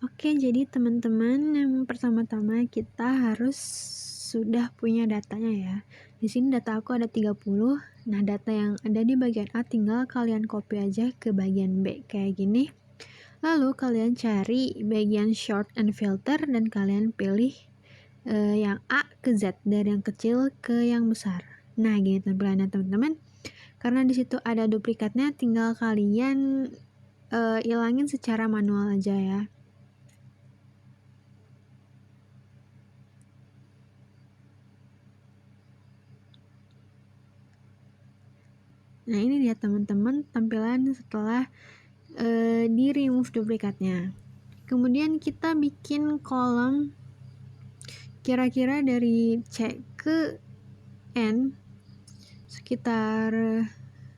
Oke, jadi teman-teman, yang pertama-tama kita harus sudah punya datanya ya. Di sini data aku ada 30. Nah, data yang ada di bagian A tinggal kalian copy aja ke bagian B kayak gini. Lalu kalian cari bagian short and filter dan kalian pilih yang A ke Z, dari yang kecil ke yang besar. Nah, gini tampilannya teman-teman. Karena di situ ada duplikatnya, tinggal kalian ilangin secara manual aja ya. Nah, ini dia teman-teman tampilan setelah di remove duplikatnya. Kemudian kita bikin kolom kira-kira dari C ke N sekitar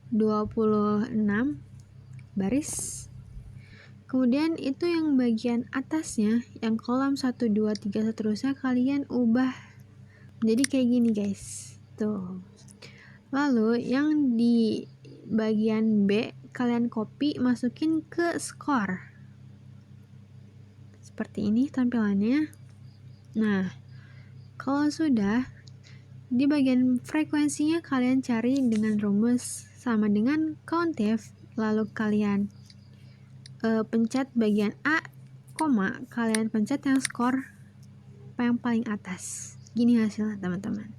26 baris. Kemudian itu yang bagian atasnya, yang kolom 1, 2, 3 seterusnya kalian ubah jadi kayak gini guys. Tuh. Lalu yang di bagian B kalian copy masukin ke skor. Seperti ini tampilannya. Nah, kalau sudah, di bagian frekuensinya kalian cari dengan rumus sama dengan COUNTIF, lalu kalian pencet bagian A, koma, kalian pencet yang skor yang paling atas. Gini hasilnya teman-teman.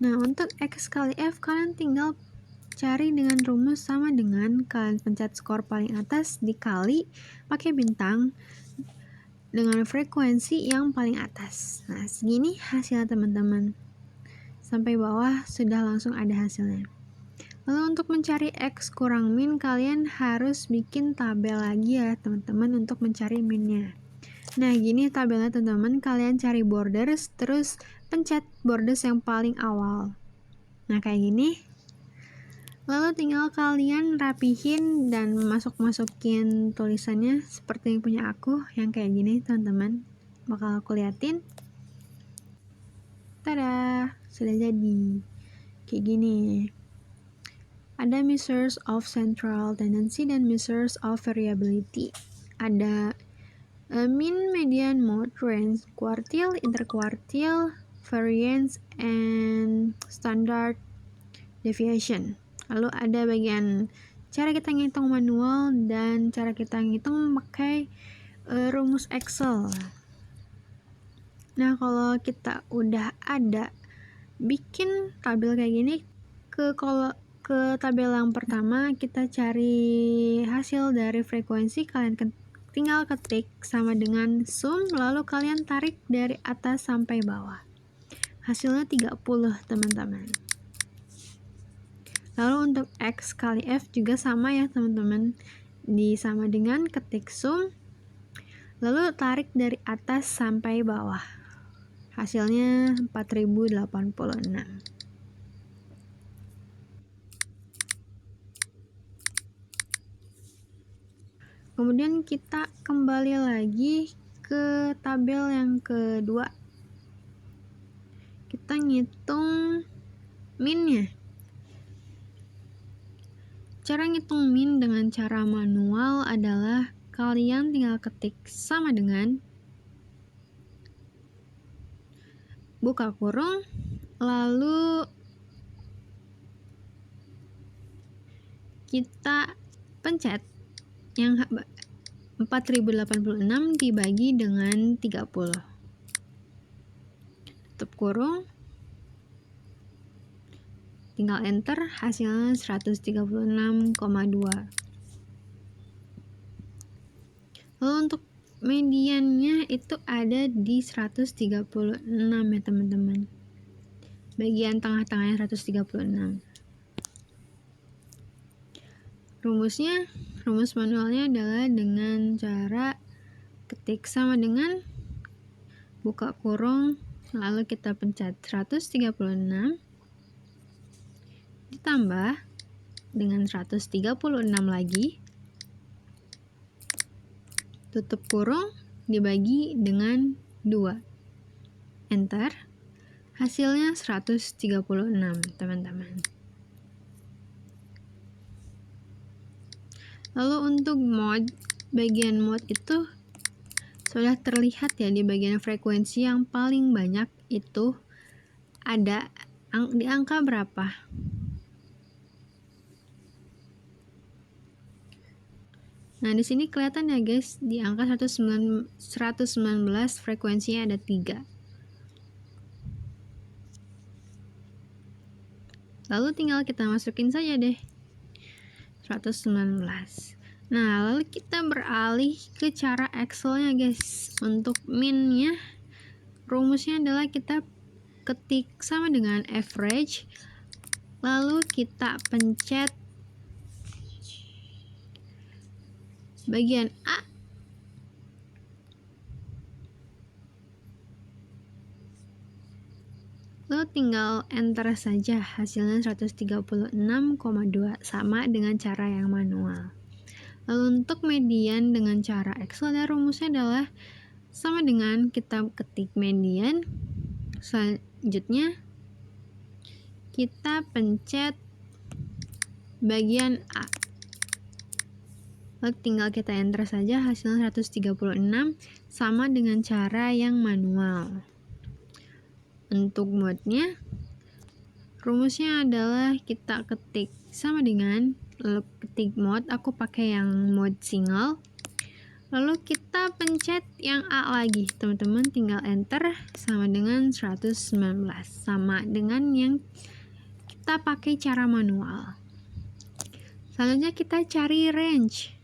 Nah, untuk X kali F kalian tinggal cari dengan rumus sama dengan kalian pencet skor paling atas dikali pakai bintang dengan frekuensi yang paling atas. Nah, segini hasilnya teman-teman. Sampai bawah sudah langsung ada hasilnya. Lalu untuk mencari X kurang min, kalian harus bikin tabel lagi ya teman-teman untuk mencari minnya. Nah, gini tabelnya teman-teman, kalian cari borders, terus pencet borders yang paling awal. Nah, kayak gini. Lalu tinggal kalian rapihin dan masukin tulisannya seperti yang punya aku, yang kayak gini teman-teman. Bakal aku liatin. Tada, sudah jadi. Kayak gini. Ada measures of central tendency dan measures of variability. Ada mean, median, mode, range, quartile, interquartile, variance, and standard deviation. Lalu ada bagian cara kita ngitung manual dan cara kita ngitung pakai rumus Excel. Nah, kalau kita udah ada bikin tabel kayak gini, ke tabel yang pertama kita cari hasil dari frekuensi, kalian tinggal ketik sama dengan sum, lalu kalian tarik dari atas sampai bawah. Hasilnya 30 teman-teman. Lalu untuk X kali F juga sama ya teman-teman, sama dengan ketik sum, lalu tarik dari atas sampai bawah. Hasilnya 4086. Kemudian kita kembali lagi ke tabel yang kedua. Kita ngitung minnya. Cara ngitung min dengan cara manual adalah kalian tinggal ketik sama dengan buka kurung, lalu kita pencet yang 4086 dibagi dengan 30. Tutup kurung. Tinggal enter, hasilnya 136,2. Lalu untuk mediannya itu ada di 136 ya teman-teman. Bagian tengah-tengahnya 136. Rumus manualnya adalah dengan cara ketik sama dengan buka kurung, lalu kita pencet 136 ditambah dengan 136 lagi, tutup kurung, dibagi dengan 2, enter, hasilnya 136 teman-teman. Lalu untuk mod, bagian mod itu sudah terlihat ya di bagian frekuensi yang paling banyak itu ada di angka berapa. Nah, di sini kelihatan ya guys, di angka 119 frekuensinya ada 3. Lalu tinggal kita masukin saja deh 119. Nah, lalu kita beralih ke cara Excel-nya guys. Untuk min-nya, rumusnya adalah kita ketik sama dengan average, lalu kita pencet bagian A, lalu tinggal enter saja, hasilnya 136,2 sama dengan cara yang manual. Lalu untuk median dengan cara Excel, rumusnya adalah sama dengan kita ketik median, selanjutnya kita pencet bagian A, lalu tinggal kita enter saja, hasilnya 136 sama dengan cara yang manual. Untuk modnya, rumusnya adalah kita ketik sama dengan, lalu ketik mod, aku pakai yang mod single, lalu kita pencet yang A lagi, teman-teman tinggal enter, sama dengan 119, sama dengan yang kita pakai cara manual. Selanjutnya kita cari range.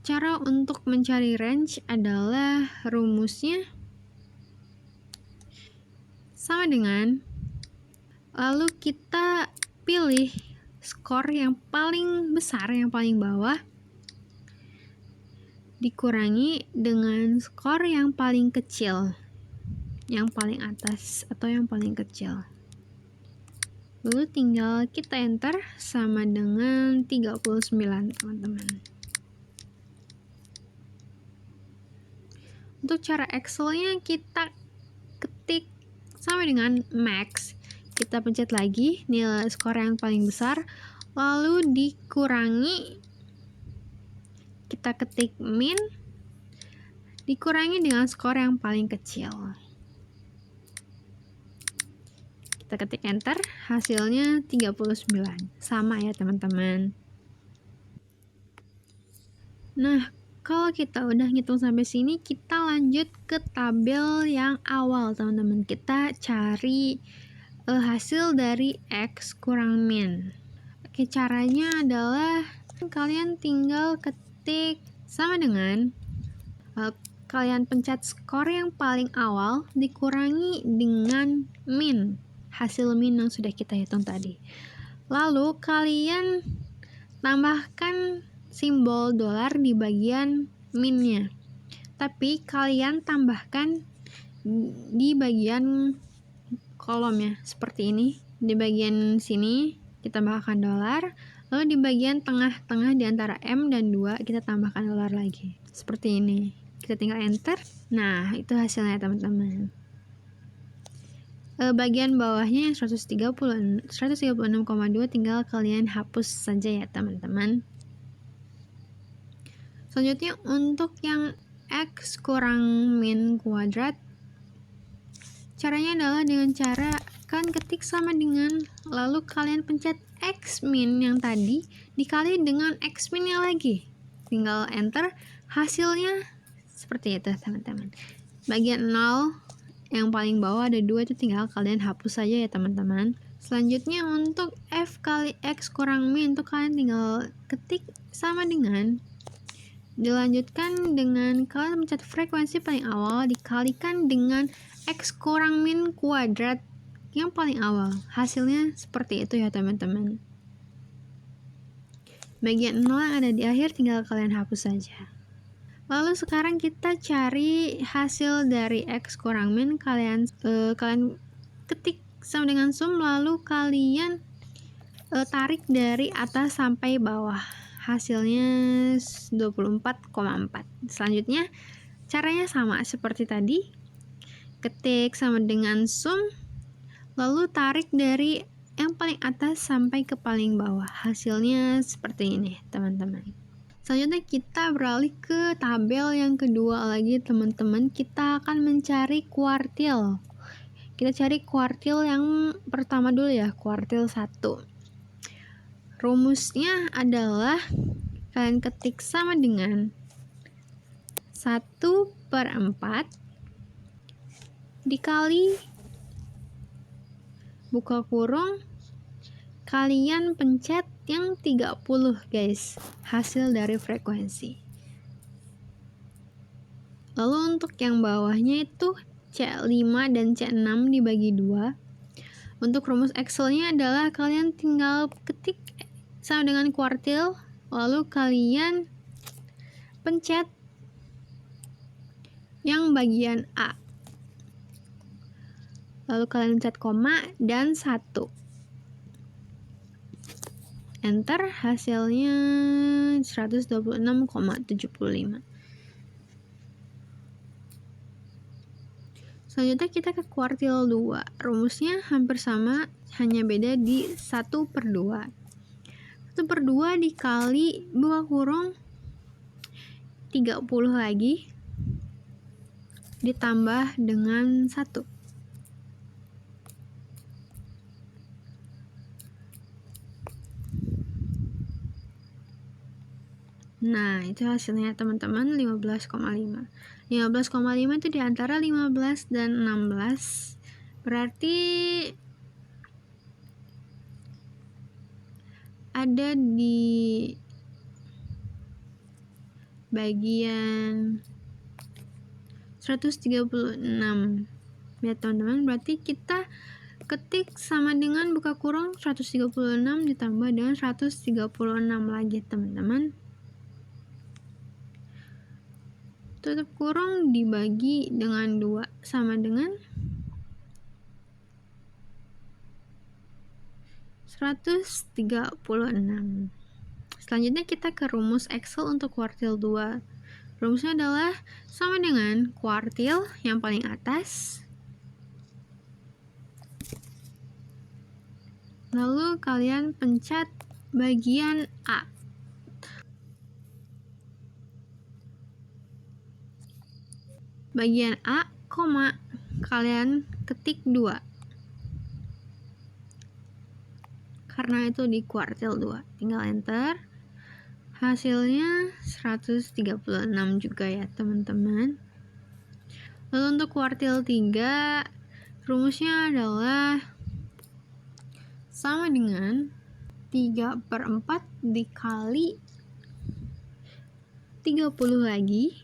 Cara untuk mencari range adalah rumusnya sama dengan, lalu kita pilih skor yang paling besar, yang paling bawah, dikurangi dengan skor yang paling kecil, yang paling atas atau yang paling kecil. Lalu tinggal kita enter, sama dengan 39, teman-teman. Untuk cara Excel-nya kita ketik sama dengan max, kita pencet lagi nilai skor yang paling besar, lalu dikurangi, kita ketik min, dikurangi dengan skor yang paling kecil. Kita ketik enter, hasilnya 39, sama ya teman-teman. Nah, kalau kita udah ngitung sampai sini, kita lanjut ke tabel yang awal, teman-teman. Kita cari hasil dari X kurang min. Oke, caranya adalah kalian tinggal ketik sama dengan kalian pencet skor yang paling awal dikurangi dengan min, hasil min yang sudah kita hitung tadi. Lalu kalian tambahkan simbol dolar di bagian minnya, tapi kalian tambahkan di bagian kolomnya seperti ini. Di bagian sini kita tambahkan dolar, lalu di bagian tengah-tengah di antara M dan 2 kita tambahkan dolar lagi seperti ini. Kita tinggal enter. Nah, itu hasilnya teman-teman. Bagian bawahnya yang 136,2 tinggal kalian hapus saja ya teman-teman. Selanjutnya untuk yang X kurang min kuadrat, caranya adalah dengan cara kalian ketik sama dengan, lalu kalian pencet X min yang tadi dikali dengan X min yang lagi, tinggal enter, hasilnya seperti itu teman-teman. Bagian 0 yang paling bawah ada 2, itu tinggal kalian hapus saja ya teman-teman. Selanjutnya untuk F kali X kurang min, itu kalian tinggal ketik sama dengan, dilanjutkan dengan kalian mencet frekuensi paling awal dikalikan dengan X kurang min kuadrat yang paling awal. Hasilnya seperti itu ya teman-teman. Bagian 0 yang ada di akhir tinggal kalian hapus saja. Lalu sekarang kita cari hasil dari X kurang min, kalian ketik sama dengan sum, lalu kalian tarik dari atas sampai bawah. Hasilnya 24,4. Selanjutnya caranya sama seperti tadi, ketik sama dengan sum, lalu tarik dari yang paling atas sampai ke paling bawah. Hasilnya seperti ini, teman-teman. Selanjutnya kita beralih ke tabel yang kedua lagi, teman-teman. Kita akan mencari kuartil. Kita cari kuartil yang pertama dulu ya, kuartil 1. Rumusnya adalah kalian ketik sama dengan 1/4 dikali buka kurung, kalian pencet yang 30 guys, hasil dari frekuensi. Lalu untuk yang bawahnya itu C5 dan C6 dibagi 2. Untuk rumus Excel-nya adalah kalian tinggal ketik sama dengan kuartil, lalu kalian pencet yang bagian A. Lalu kalian pencet koma dan 1. Enter, hasilnya 126,75. Selanjutnya kita ke kuartil 2. Rumusnya hampir sama, hanya beda di 1/2. 1/2 dikali buka kurung 30 lagi ditambah dengan 1. Nah, itu hasilnya teman-teman 15,5. 15,5 itu diantara 15 dan 16. Berarti ada di bagian 136. Ya teman-teman, berarti kita ketik sama dengan buka kurung 136 ditambah dengan 136 lagi teman-teman. Tutup kurung dibagi dengan 2 sama dengan 136. Selanjutnya kita ke rumus Excel untuk kuartil 2. Rumusnya adalah sama dengan kuartil yang paling atas, lalu kalian pencet bagian A. Bagian A, koma, kalian ketik 2. Karena itu di kuartil 2. Tinggal enter. Hasilnya 136 juga ya, teman-teman. Lalu untuk kuartil 3, rumusnya adalah sama dengan 3/4 dikali 30 lagi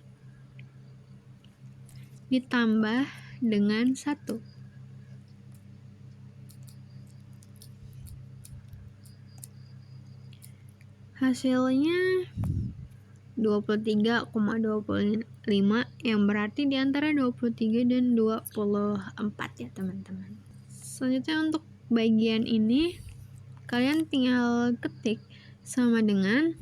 ditambah dengan 1. Hasilnya 23,25 yang berarti diantara 23 dan 24 ya teman-teman. Selanjutnya untuk bagian ini kalian tinggal ketik sama dengan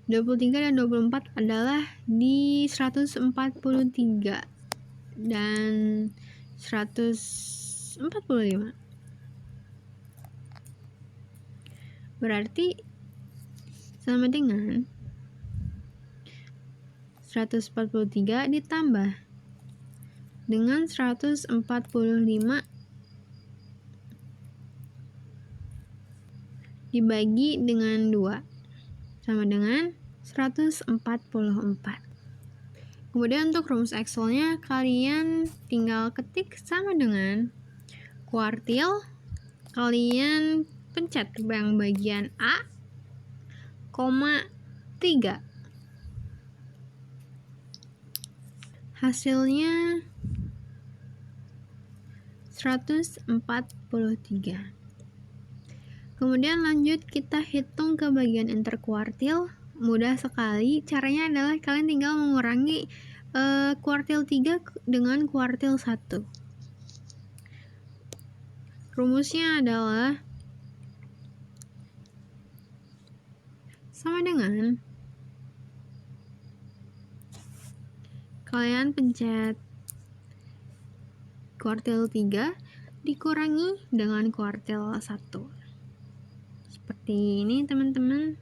23 dan 24 adalah di 143 dan 145. Berarti sama dengan 143 ditambah dengan 145 dibagi dengan 2 sama dengan 144. Kemudian untuk rumus Excel-nya kalian tinggal ketik sama dengan kuartil, kalian pencet yang bagian A, koma 3. Hasilnya 143. Kemudian lanjut kita hitung ke bagian interkuartil. Mudah sekali, caranya adalah kalian tinggal mengurangi kuartil 3 dengan kuartil 1. Rumusnya adalah sama dengan kalian pencet kuartil 3, dikurangi dengan kuartil 1. Seperti ini teman-teman.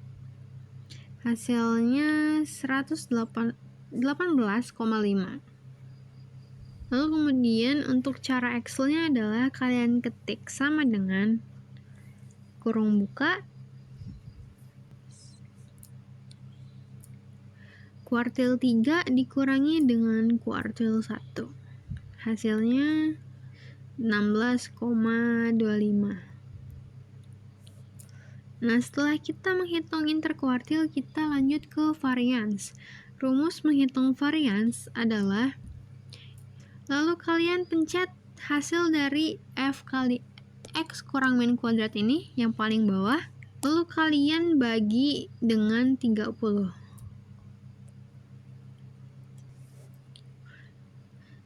Hasilnya 118,5. Lalu kemudian untuk cara Excel-nya adalah kalian ketik sama dengan kurung buka kuartil 3 dikurangi dengan kuartil 1. Hasilnya 16,25. Nah, setelah kita menghitung interkuartil, kita lanjut ke varians. Rumus menghitung varians adalah lalu kalian pencet hasil dari F kali X kurang min kuadrat ini yang paling bawah, lalu kalian bagi dengan 30.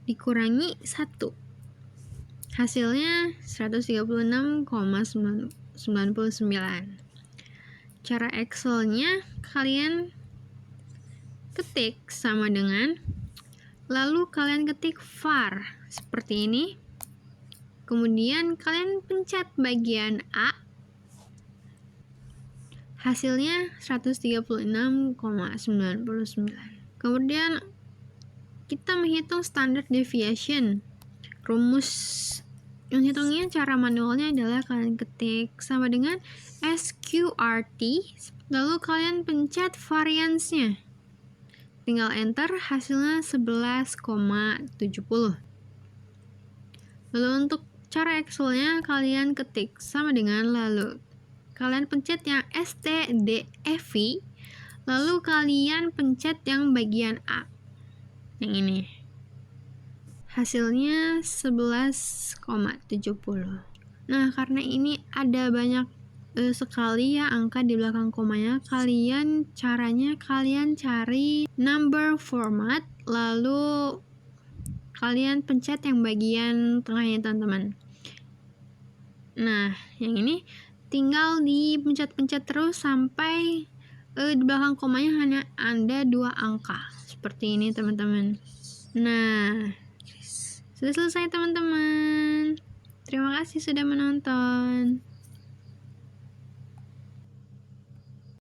Dikurangi 1. Hasilnya 136,99. Cara Excel-nya kalian ketik sama dengan lalu kalian ketik var seperti ini. Kemudian kalian pencet bagian A. Hasilnya 136,99. Kemudian kita menghitung standard deviation. Rumus menghitungnya cara manualnya adalah kalian ketik sama dengan SQRT, lalu kalian pencet variansnya. Tinggal enter, hasilnya 11,70. Lalu untuk cara Excel-nya kalian ketik sama dengan lalu kalian pencet yang STDEV, lalu kalian pencet yang bagian A. Yang ini. Hasilnya 11,70. Nah, karena ini ada banyak sekali ya angka di belakang komanya, caranya kalian cari number format, lalu kalian pencet yang bagian tengahnya teman-teman. Nah, yang ini tinggal dipencet-pencet terus sampai di belakang komanya hanya ada 2 angka. Seperti ini teman-teman. Nah, sudah selesai teman-teman. Terima kasih sudah menonton.